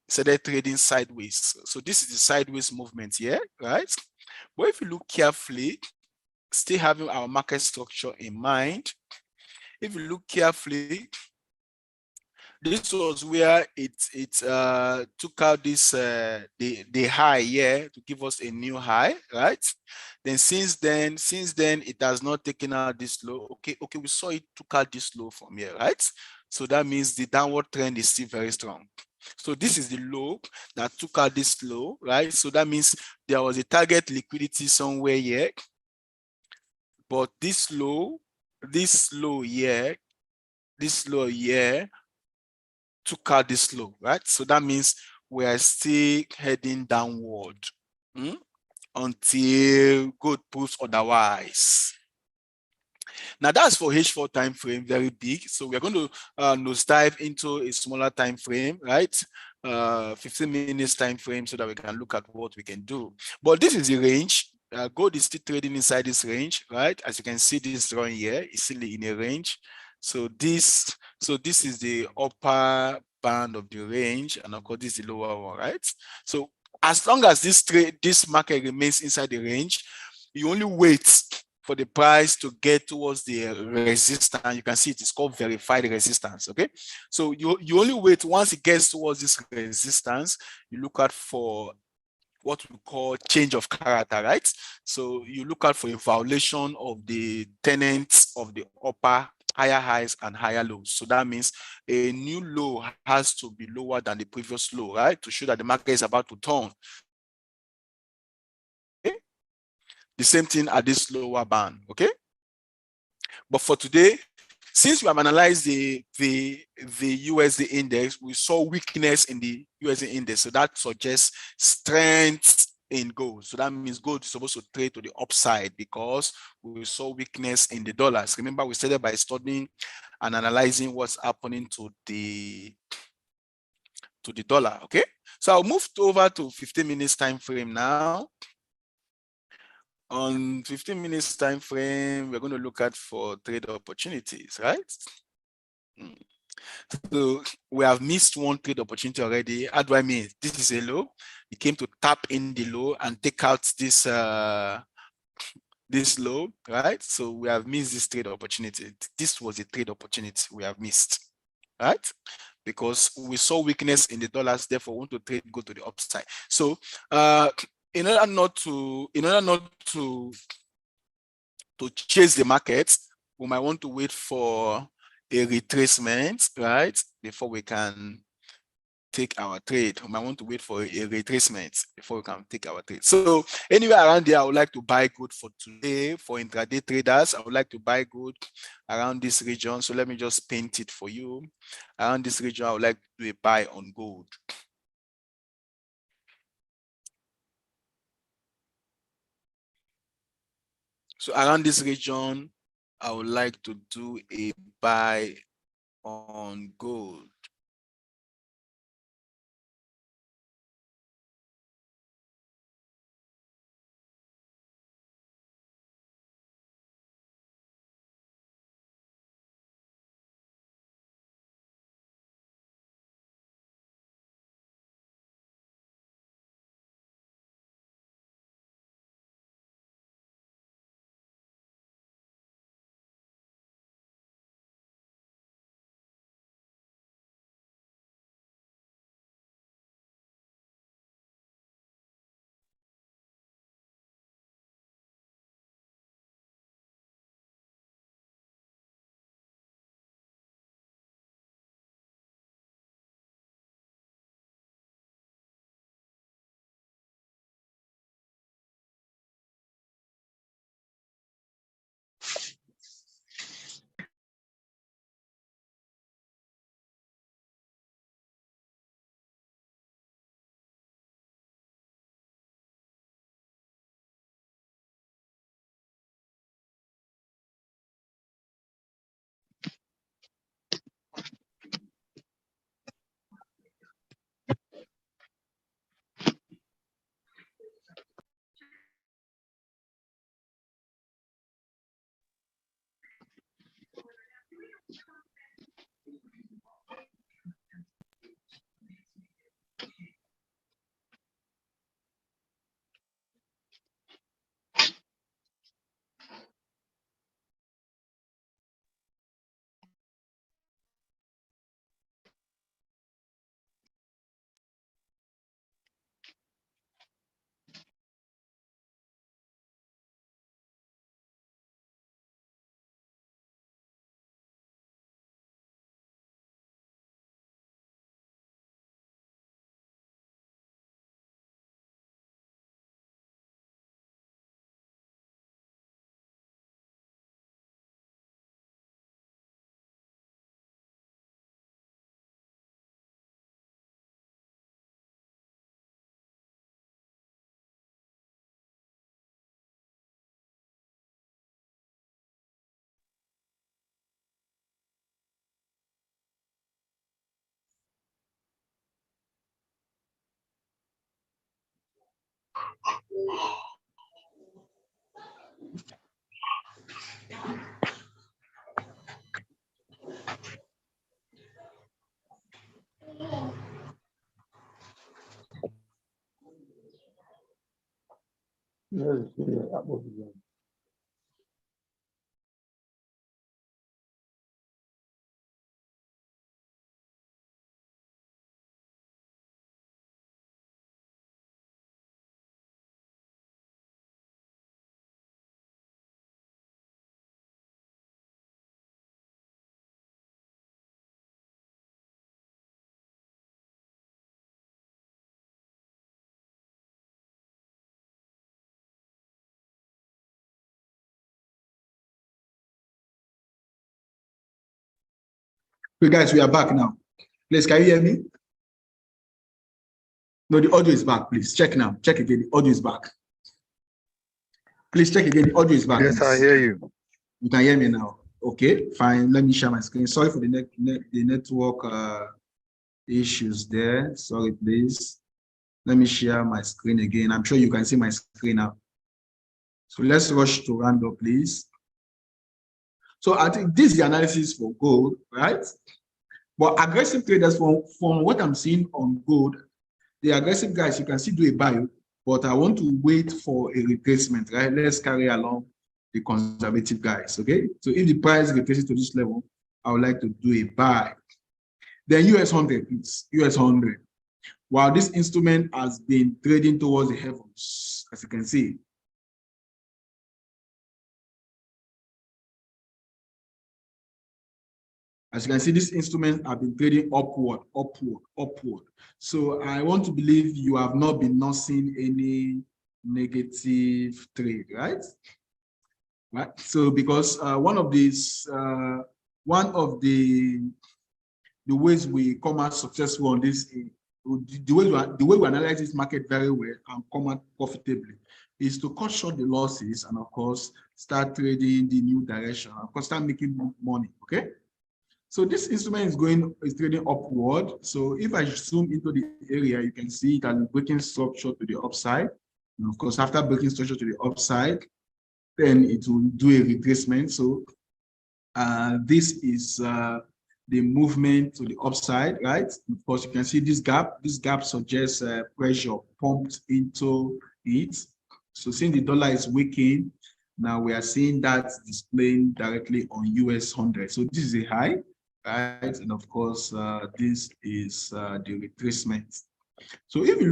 started trading sideways. So this is the sideways movement here, right? But if you look carefully, still having our market structure in mind, if you look carefully, this was where it took out this the high here to give us a new high, right? Then since then it has not taken out this low. Okay, we saw it took out this low from here, right? So that means the downward trend is still very strong. So this is the low that took out this low, right? So that means there was a target liquidity somewhere here, but this low here took out this low, right? So that means we are still heading downward until gold proves otherwise. Now that's for H4 time frame, very big. So we're going to nose dive into a smaller time frame, right? 15 minutes time frame, so that we can look at what we can do. But this is the range. Gold is still trading inside this range, right? As you can see, this drawing here is still in a range. So this is the upper band of the range, and of course this is the lower one, right? So as long as this market remains inside the range, you only wait for the price to get towards the resistance. You can see it is called verified resistance. Okay, so you only wait once it gets towards this resistance. You look out for what we call change of character, right? So you look out for a violation of the tenets of the upper higher highs and higher lows. So that means a new low has to be lower than the previous low, right? To show that the market is about to turn. Okay? The same thing at this lower band, okay? But for today, since we have analyzed the USD index, we saw weakness in the USD index. So that suggests strength in gold. So that means gold is supposed to trade to the upside because we saw weakness in the dollars. Remember, we started by studying and analyzing what's happening to the dollar. Okay, so I'll move over to 15 minutes time frame now. On 15 minutes time frame, we're going to look at for trade opportunities, right? So we have missed one trade opportunity already. How do I mean? This is a low. It came to tap in the low and take out this low, right? So we have missed this trade opportunity. This was a trade opportunity we have missed, right? Because we saw weakness in the dollars, therefore we want to trade, go to the upside. So in order not to chase the market, we might want to wait for a retracement, right? Before we can take our trade. We might want to wait for a retracement before we can take our trade. So anywhere around there, I would like to buy gold for today. For intraday traders, I would like to buy gold around this region. So let me just paint it for you. Around this region, I would like to do a buy on gold. So around this region, I would like to do a buy on gold. Okay, guys, we are back now. Please, can you hear me? No, the audio is back. Please check now. Check again. The audio is back. Please check again. The audio is back. Yes, please. I hear you. You can hear me now. Okay, fine. Let me share my screen. Sorry for the network issues there. Sorry, please. Let me share my screen again. I'm sure you can see my screen now. So let's rush to round up, please. So I think this is the analysis for gold, right? But aggressive traders, from what I'm seeing on gold, the aggressive guys, you can still do a buy, but I want to wait for a retracement, right? Let's carry along the conservative guys, okay? So if the price retraces to this level, I would like to do a buy. Then US 100, please, US 100. While this instrument has been trading towards the heavens, as you can see, as you can see, this instrument have been trading upward. So I want to believe you have not been nursing any negative trade, right? Right. So because one of the ways we come out successful on this, the way we analyze this market very well and come out profitably, is to cut short the losses and of course start trading the new direction. Of course, start making money. Okay. So this instrument is trading upward. So if I zoom into the area, you can see it has been breaking structure to the upside. And of course, after breaking structure to the upside, then it will do a retracement. So this is the movement to the upside, right? Of course, you can see this gap. This gap suggests pressure pumped into it. So since the dollar is weakening, now we are seeing that displaying directly on US 100. So this is a high, right? And of course, this is the retracement. So if you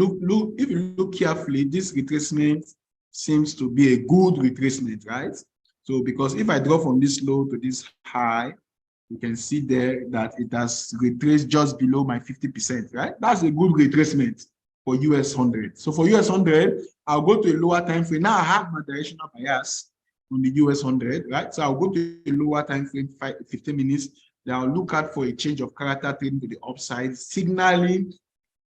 look carefully, this retracement seems to be a good retracement, right? So because if I drop from this low to this high, you can see there that it has retraced just below my 50%, right? That's a good retracement for US 100. So for US 100, I'll go to a lower time frame. Now I have my directional bias on the US 100, right? So I'll go to a lower time frame, 15 minutes. Then I'll look out for a change of character trading to the upside, signaling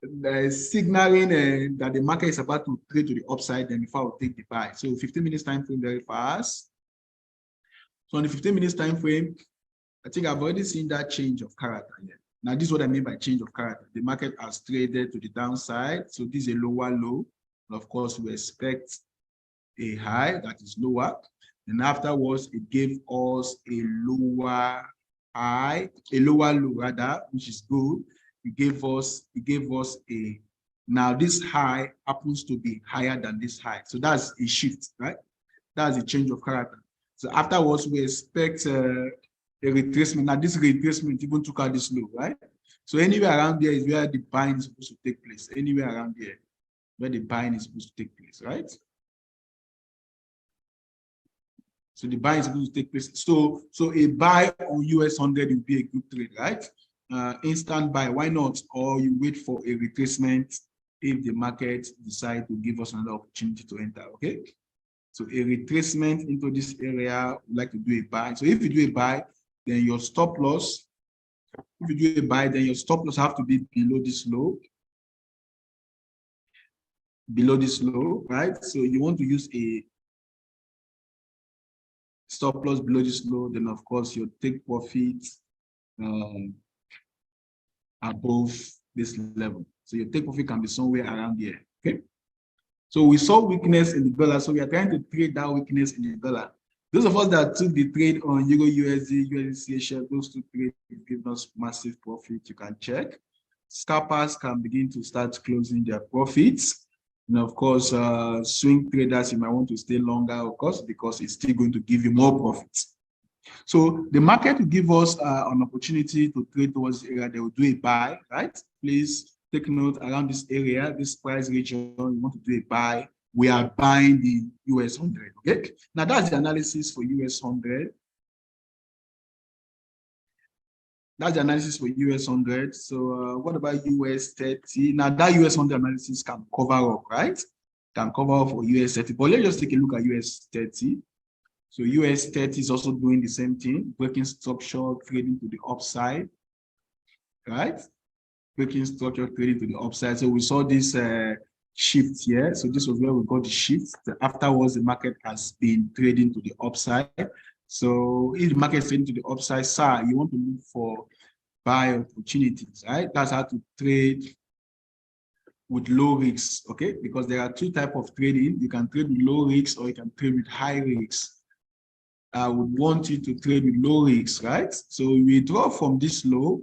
that the market is about to trade to the upside, then before I'll take the buy. So 15 minutes time frame very fast. So on the 15 minutes time frame, I think I've already seen that change of character here. Now, this is what I mean by change of character. The market has traded to the downside. So this is a lower low. And of course, we expect a high that is lower. And afterwards, it gave us a lower high, a lower low rather, which is good. It gave us a, now this high happens to be higher than this high. So that's a shift, right? That's a change of character. So afterwards, we expect a retracement. Now this retracement even took out this low, right? So anywhere around there is where the buying is supposed to take place. Anywhere around there, where the buying is supposed to take place, right? So the buy is supposed to take place. So a buy on US 100 will be a good trade, right? Instant buy, why not? Or you wait for a retracement if the market decides to give us another opportunity to enter, okay? So a retracement into this area, we'd like to do a buy. So if you do a buy, then your stop loss, if you do a buy, then your stop loss have to be below this low. Below this low, right? So you want to use a stop loss below this low, then of course your take profit above this level. So your take profit can be somewhere around here, okay? So we saw weakness in the dollar, so we are trying to trade that weakness in the dollar. Those of us that took the trade on Euro USD, USD share, those two trades give us massive profit. You can check. Scalpers can begin to start closing their profits. And of course, swing traders, you might want to stay longer, of course, because it's still going to give you more profits. So the market will give us an opportunity to trade towards the area. They will do a buy, right? Please take note around this area, this price region, you want to do a buy. We are buying the US 100, okay? Now that's the analysis for US 100. That's the analysis for US 100. So what about US 30? Now that US 100 analysis can cover up, right? Can cover up for US 30. But let's just take a look at US 30. So US 30 is also doing the same thing, breaking structure, trading to the upside, right? Breaking structure, trading to the upside. So we saw this shift here. So this was where we got the shift. Afterwards, the market has been trading to the upside. So if the market is trading to the upside side, you want to look for buy opportunities, right? That's how to trade with low risks, okay? Because there are two types of trading. You can trade with low risks or you can trade with high risks. I would want you to trade with low risks, right? So we draw from this low,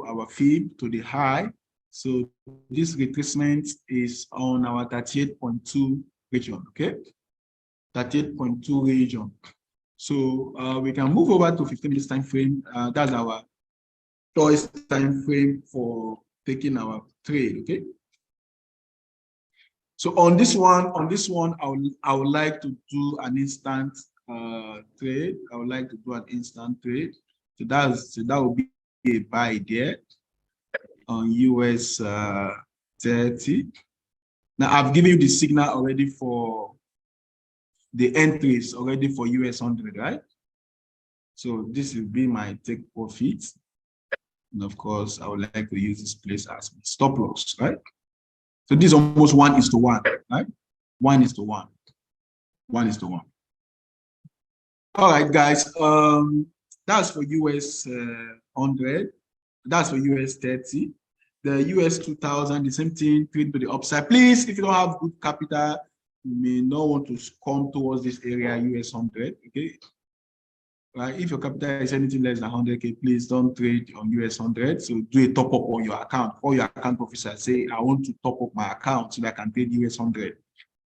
our fib to the high. So this retracement is on our 38.2 region, okay? 38.2 region. So we can move over to 15 minutes time frame. That's our choice time frame for taking our trade, okay? So on this one, I would like to do an instant trade. I would like to do an instant trade. So that will be a buy there on US 30. Now I've given you the signal already for the entries already for US 100, right? So this will be my take profit. And of course, I would like to use this place as stop loss, right? So this is almost 1:1, right? 1:1. 1:1. All right, guys. That's for US 100. That's for US 30. The US 2000, the same thing, trade to the upside. Please, if you don't have good capital, you may not want to come towards this area, US 100. Okay. Right. If your capital is anything less than 100K, please don't trade on US 100. So do a top up on your account. Or your account officer say, I want to top up my account so that I can trade US 100.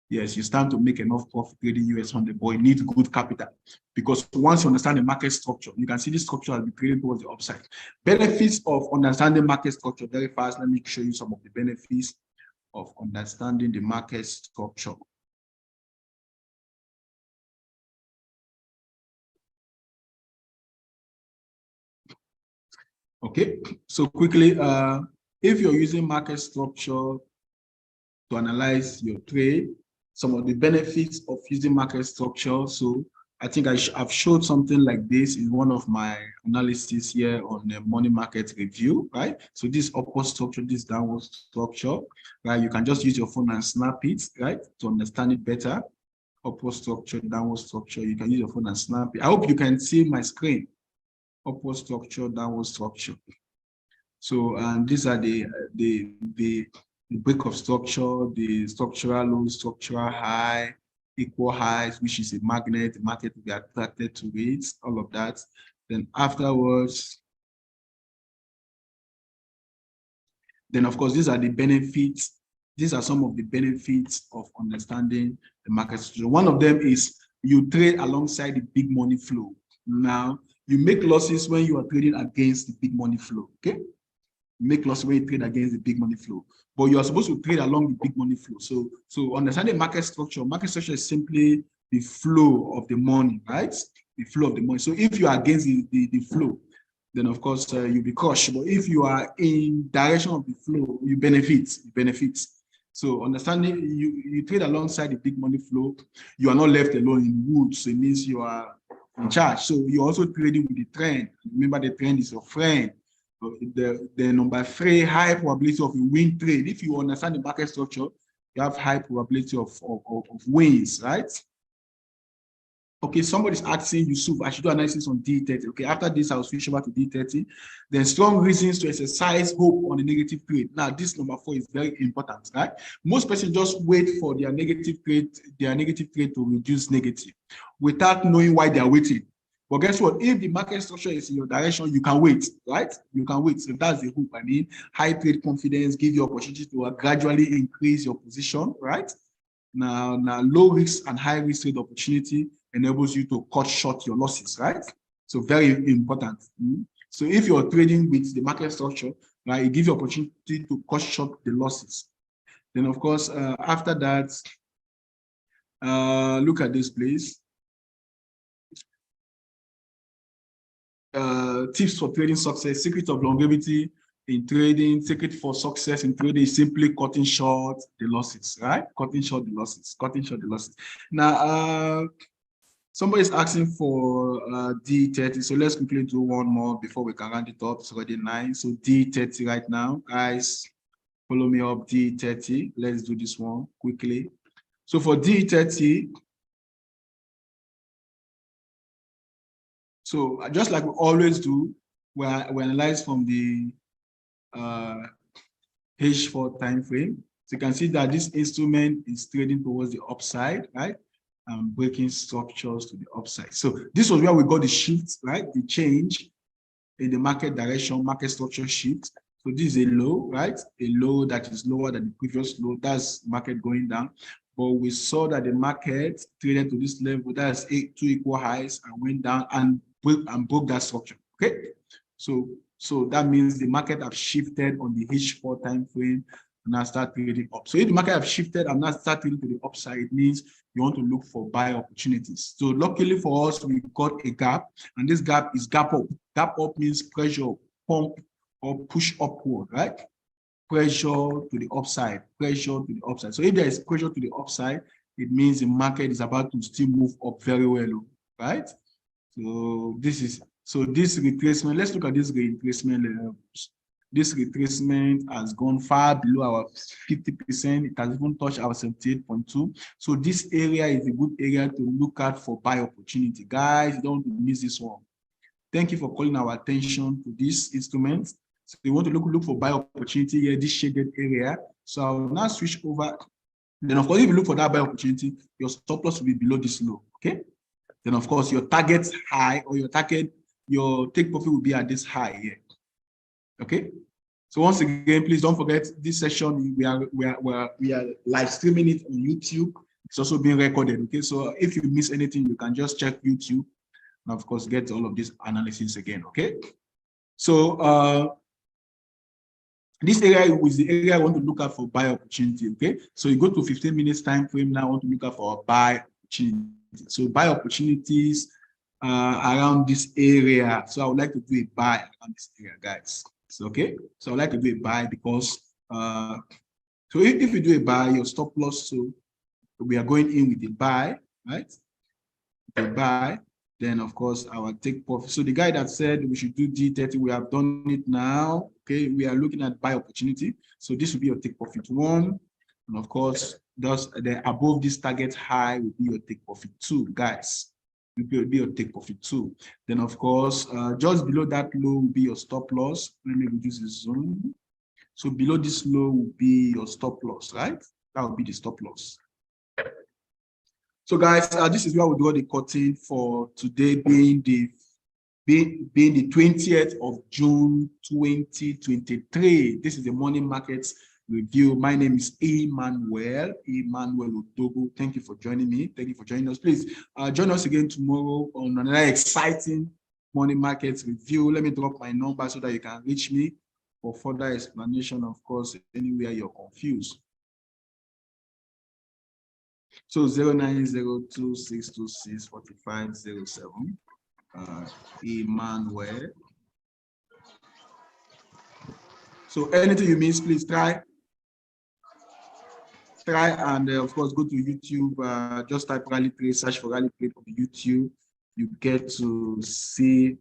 Yes, you stand to make enough profit trading US 100, but you need good capital. Because once you understand the market structure, you can see this structure has been created towards the upside. Benefits of understanding market structure very fast. Let me show you some of the benefits of understanding the market structure. Okay, so quickly, if you're using market structure to analyze your trade, some of the benefits of using market structure. So I think I've showed something like this in one of my analysis here on the money market review, right? So this upward structure, this downward structure, right? You can just use your phone and snap it, right? To understand it better. Upward structure, downward structure, you can use your phone and snap it. I hope you can see my screen. Upward structure, downward structure. So these are the break of structure, the structural low, structural high, equal highs, which is a magnet, the market will be attracted to it, all of that. Then afterwards, then of course, these are the benefits. These are some of the benefits of understanding the market structure. One of them is you trade alongside the big money flow. Now, you make losses when you are trading against the big money flow, okay? You make losses when you trade against the big money flow, but you are supposed to trade along the big money flow. So understanding market structure is simply the flow of the money, right? The flow of the money. So if you are against the flow, then of course you'll be crushed. But if you are in direction of the flow, you benefit. So understanding you trade alongside the big money flow, you are not left alone in the woods. So it means you are in charge. So you're also trading with the trend. Remember, the trend is your friend. The number 3, high probability of a win trade. If you understand the market structure, you have high probability of wins, right? Okay, somebody's asking Yusuf, I should do analysis on D30. Okay, after this, I'll switch over to D30. Then strong reasons to exercise hope on the negative trade. Now, this number 4 is very important, right? Most persons just wait for their negative trade to reduce negative without knowing why they are waiting. But guess what? If the market structure is in your direction, you can wait, right? You can wait. So that's the hook. I mean, high trade confidence give you opportunity to gradually increase your position, right? Now low risk and high risk trade opportunity enables you to cut short your losses, right? So very important. So if you're trading with the market structure, right, it gives you opportunity to cut short the losses. Then of course, after that, look at this, please. Tips for trading success, secret of longevity in trading, secret for success in trading is simply cutting short the losses, right? Cutting short the losses, cutting short the losses. Now, somebody is asking for D30, so let's quickly do one more before we can round it up. It's already 9, so D30 right now, guys. Follow me up, D30. Let's do this one quickly. So for D30, so just like we always do, we analyze from the H4 time frame. So you can see that this instrument is trading towards the upside, right? And breaking structures to the upside. So this was where we got the shift, right? The change in the market direction, market structure shift. So this is a low, right? A low that is lower than the previous low. That's market going down. But we saw that the market traded to this level. That's 2 equal highs and went down and broke that structure. Okay. So that means the market have shifted on the H4 time frame and now start trading up. So if the market have shifted and now start trading to the upside, it means you want to look for buy opportunities. So luckily for us, we got a gap, and this gap is gap up. Gap up means pressure, pump, or push upward, right? Pressure to the upside, pressure to the upside. So if there is pressure to the upside, it means the market is about to still move up very well, right? So this retracement, let's look at this retracement levels. This retracement has gone far below our 50%. It has even touched our 78.2. So this area is a good area to look at for buy opportunity. Guys, you don't want to miss this one. Thank you for calling our attention to this instrument. So you want to look for buy opportunity here, this shaded area. So I'll now switch over. Then of course, if you look for that buy opportunity, your stop loss will be below this low, okay? Then of course, your target high or your take profit will be at this high here. Okay. So once again, please don't forget this session. We are live streaming it on YouTube. It's also being recorded. Okay. So if you miss anything, you can just check YouTube and of course get all of this analysis again. Okay. So this area is the area I want to look at for buy opportunity. Okay. So you go to 15 minutes time frame now. I want to look at for a buy opportunity. So buy opportunities around this area. So I would like to do a buy around this area, guys. So, okay. So I would like to do a buy because so if you do a buy, your stop loss. So we are going in with a buy, right? A buy. Then of course our take profit. So the guy that said we should do D30, we have done it now. Okay, we are looking at buy opportunity. So this will be your take profit 1, and of course, thus the above this target high will be your take profit 2, guys. Will be your take profit 2. Then of course, just below that low will be your stop loss. Let me reduce the zoom. So below this low will be your stop loss, right? That will be the stop loss. So guys, this is where we do the cutting for today, being the 20th of June 2023. This is the morning markets review. My name is Emmanuel Odogo. Thank you for joining me. Thank you for joining us. Please join us again tomorrow on another exciting morning markets review. Let me drop my number so that you can reach me for further explanation, of course, anywhere you're confused. So 0902-626-4507. Emmanuel. So anything you miss, please try and of course go to YouTube. Just type Rally Trade, search for Rally Trade on YouTube. You get to see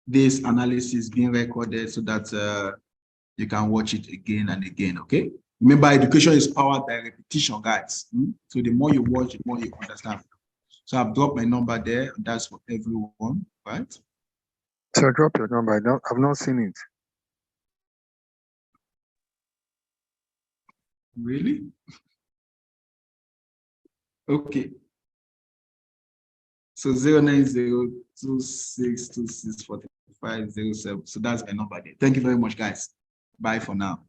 this analysis being recorded so that you can watch it again and again. Okay. Remember, education is powered by repetition, guys. So the more you watch, the more you understand. So I've dropped my number there. That's for everyone, right? So drop your number. I've not seen it. Really? Okay. So 09026264507. So that's my number there. Thank you very much, guys. Bye for now.